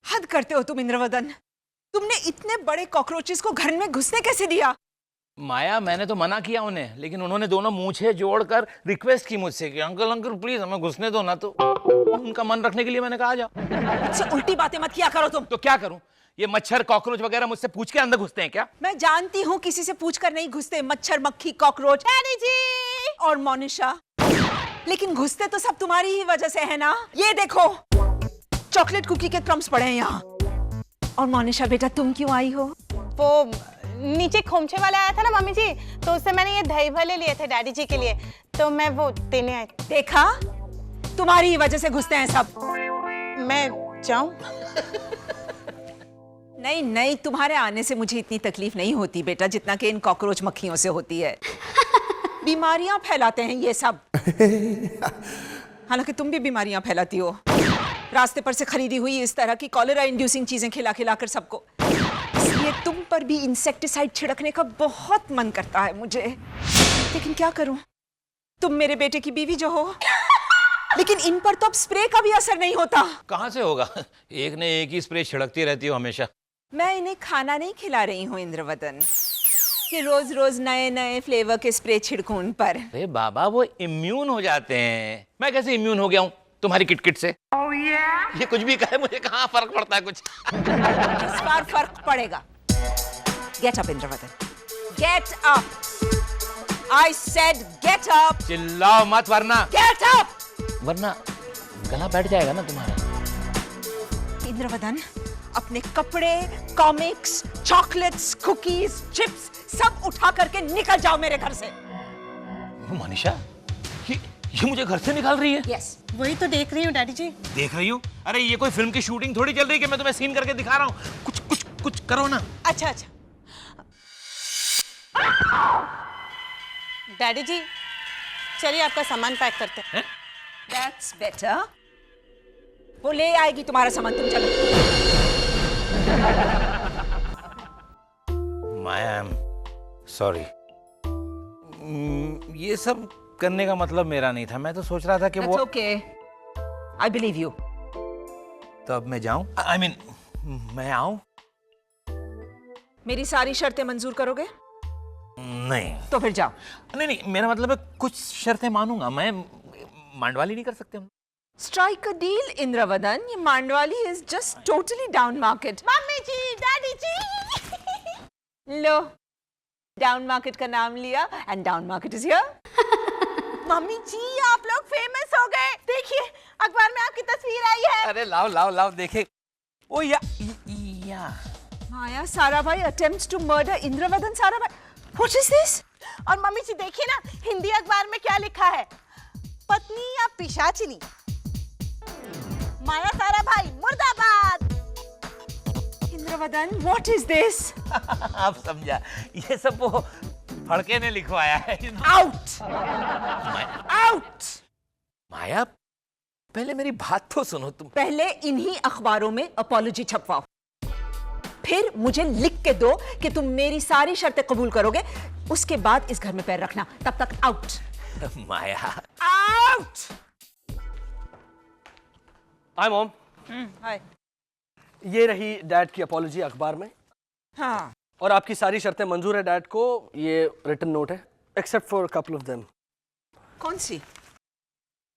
हद करते हो तुम इंद्रवदन। तुमने इतने बड़े कॉकरोचेस को घर में घुसने कैसे दिया? माया, मैंने तो मना किया उन्हें, लेकिन उन्होंने दोनों मूंछें जोड़कर रिक्वेस्ट की मुझसे कि अंकल अंकल प्लीज हमें घुसने दो ना। तो उनका मन रखने के लिए मैंने कहा जाओ। मुझसे उल्टी बातें मत किया करो तुम। तो क्या करूं? ये मच्छर कॉकरोच वगैरह मुझसे पूछ के अंदर घुसते हैं क्या? मैं जानती हूँ किसी से पूछकर नहीं घुसते मच्छर, मक्खी, कॉकरोच। डैडी जी और मोनिशा, लेकिन घुसते तो सब तुम्हारी ही वजह से है ना। ये देखो, चॉकलेट कुकी के क्रम्स पड़े हैं यहाँ। और मोनिशा बेटा, तुम क्यों आई हो? वो नीचे खोमचे वाला आया था ना मम्मी जी, तो उससे मैंने ये दही भल्ले लिए थे डैडी जी के लिए, तो मैं वो देने आई। देखा, तुम्हारी ही वजह से घुसते हैं सब। मैं जाऊं? नहीं नहीं, तुम्हारे आने से मुझे इतनी तकलीफ नहीं होती बेटा, जितना कि इन कॉकरोच मक्खियों से होती है। बीमारियां फैलाते हैं ये सब। हालांकि तुम भी बीमारियां फैलाती हो, रास्ते पर से खरीदी हुई इस तरह की कॉलेरा इंड्यूसिंग चीजें खिला खिलाकर सबको। इसलिए तुम पर भी इंसेक्टिसाइड छिड़कने का बहुत मन करता है मुझे, लेकिन क्या करूं, तुम मेरे बेटे की बीवी जो हो। लेकिन इन पर तो अब स्प्रे का भी असर नहीं होता। कहां से होगा? एक ने एक ही स्प्रे छिड़कती रहती हो हमेशा। मैं इन्हें खाना नहीं खिला रही हूँ इंद्रवदन, कि रोज रोज नए नए फ्लेवर के स्प्रे छिड़कूं उन पर। अरे बाबा, वो इम्यून हो जाते हैं। मैं कैसे इम्यून हो गया हूँ तुम्हारी किटकिट से? ये कुछ भी कहे, मुझे कहाँ फर्क पड़ता है कुछ। इस बार फर्क पड़ेगा। Get up Indravadan, get up. I said get up. चिल्लाओ मत वरना गेट अप। वरना गला बैठ जाएगा ना तुम्हारा। इंद्रवदन, अपने कपड़े, कॉमिक्स, चॉकलेट्स, कुकीज, चिप्स सब उठा करके निकल जाओ मेरे घर से। मनीषा, ये मुझे घर से निकाल रही है? यस, वही तो देख रही हूँ डैडी जी। देख रही हूँ? अरे ये कोई फिल्म की शूटिंग थोड़ी चल रही है कि मैं तुम्हें सीन करके दिखा रहा हूँ। कुछ कुछ कुछ करो ना। अच्छा अच्छा डैडी जी, चलिए आपका सामान पैक करते हैं। That's better. वो ले आएगी तुम्हारा सामान, तुम चलो। माया, आई एम सॉरी। ये सब करने का मतलब मेरा नहीं था। मैं तो सोच रहा था कि वो ओके, आई बिलीव यू। तो अब मैं जाऊं? आई मीन मैं आऊं? मेरी सारी शर्तें मंजूर करोगे? नहीं। तो फिर जाओ। नहीं नहीं, मेरा मतलब है कुछ शर्तें मानूंगा मैं। मांडवाली नहीं कर सकते हम? Strike a deal Indravadan. ये मांडवाली is just totally down market. Mummy ji, daddy ji. लो, डाउन मार्केट का नाम लिया and down market is here. Mummy ji, आप लोग फेमस हो गए। देखिए, अखबार में आपकी तस्वीर आई है। अरे लाओ लाओ लाओ देखे। ओ या Maya Sarabhai attempts to murder Indravadan Sarabhai. What is this? और मम्मी जी देखिए ना, हिंदी अखबार में क्या लिखा है, पत्नी या पिशाचिनी, माया साराभाई मुर्दाबाद। Indravadan, what is this? आप समझा, ये सब वो फड़के ने लिखवाया है। Out out. माया, पहले मेरी बात तो सुनो तुम। पहले इन्हीं अखबारों में अपॉलॉजी छपवाओ, फिर मुझे लिख के दो कि तुम मेरी सारी शर्तें कबूल करोगे। उसके बाद इस घर में पैर रखना, तब तक आउट। माया, आउट। हाय मॉम, हाय। ये रही डैड की अपॉलॉजी अखबार में। हाँ, और आपकी सारी शर्तें मंजूर है डैड को। ये रिटन नोट है, except for couple of them. कौन सी?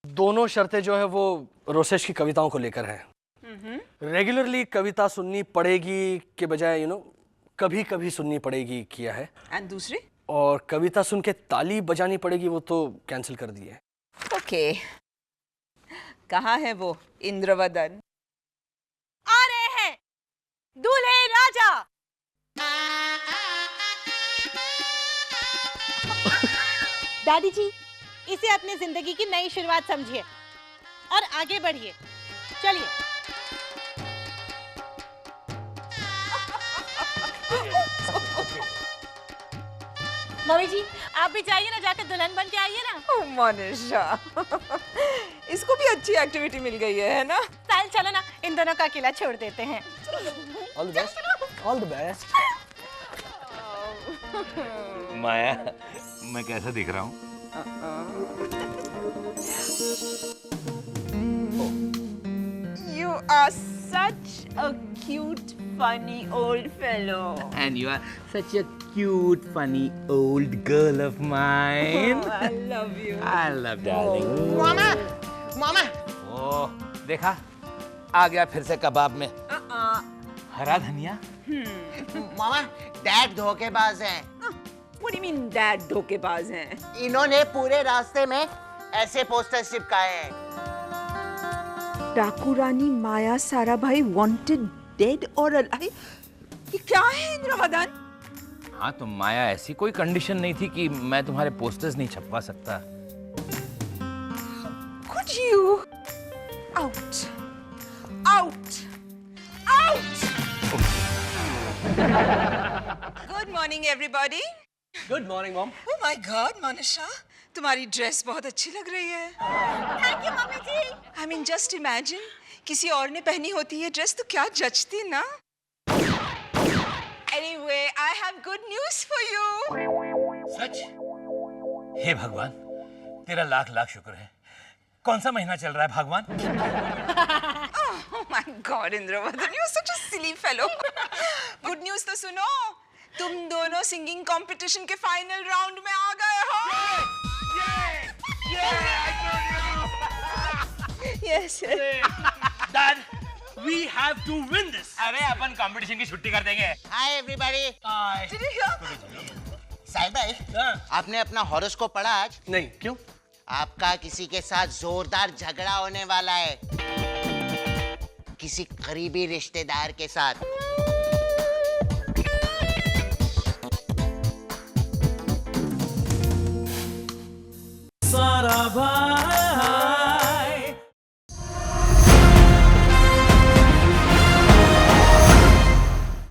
दोनों शर्तें जो है वो रोसेश की कविताओं को लेकर है। रेगुलरली कविता सुननी पड़ेगी के बजाय कभी कभी सुननी पड़ेगी किया है। एंड दूसरी? और कविता सुन के ताली बजानी पड़ेगी वो तो कैंसिल कर दी है। ओके, कहाँ है वो इंद्रवदन? आ रहे हैं दूल्हे राजा। डैडी जी, इसे अपनी जिंदगी की नई शुरुआत समझिए और आगे बढ़िए। चलिए। मम्मी जी, आप भी जाइए ना, जाकर दुल्हन बन के आइए ना। ओह मोनिशा, इसको भी अच्छी एक्टिविटी मिल गई है ना? साहिल चलो ना, इन दोनों का अकेला छोड़ देते हैं। All the best, all the best. Maya, मैं कैसा दिख रहा हूँ? You are such a cute, funny old fellow. And you are such a cute, funny old girl of mine. Oh, I love you. I love darling. मामा मामा ओह, देखा? आ गया फिर से कबाब में। हरा धनिया? मामा डैड धोखेबाज हैं। What do you mean, Dad धोखेबाज हैं? इन्होंने पूरे रास्ते में ऐसे पोस्टर चिपकाए हैं। डाकू रानी माया Sarabhai wanted dead or alive? ये क्या है इंद्रवदन? हाँ, तो माया ऐसी कोई कंडीशन नहीं थी कि मैं तुम्हारे पोस्टर्स नहीं छपवा सकता। Could you? Out. Out. Out. Good morning, everybody. Good morning, Mom. Oh my God, Manisha, तुम्हारी ड्रेस बहुत अच्छी लग रही है। Thank you mummy ji. I mean, just imagine, किसी और ने पहनी होती ये ड्रेस तो क्या जचती ना? Anyway, I have good news for you. सच? हे भगवान, तेरा लाख लाख शुक्र है। कौन सा महीना चल रहा है भगवान? Oh my God, Indravadan, you're such a silly fellow. Good news तो सुनो, तुम दोनों सिंगिंग कंपटीशन के फाइनल राउंड में आ गए हो। Yes. Dad, we have to win this. अरे अपन कंपटीशन की छुट्टी कर देंगे। Hi everybody. Did you hear? Sahib भाई, आपने अपना हॉरोस्कोप पढ़ा आज? नहीं, क्यों? आपका किसी के साथ जोरदार झगड़ा होने वाला है, किसी करीबी रिश्तेदार के साथ।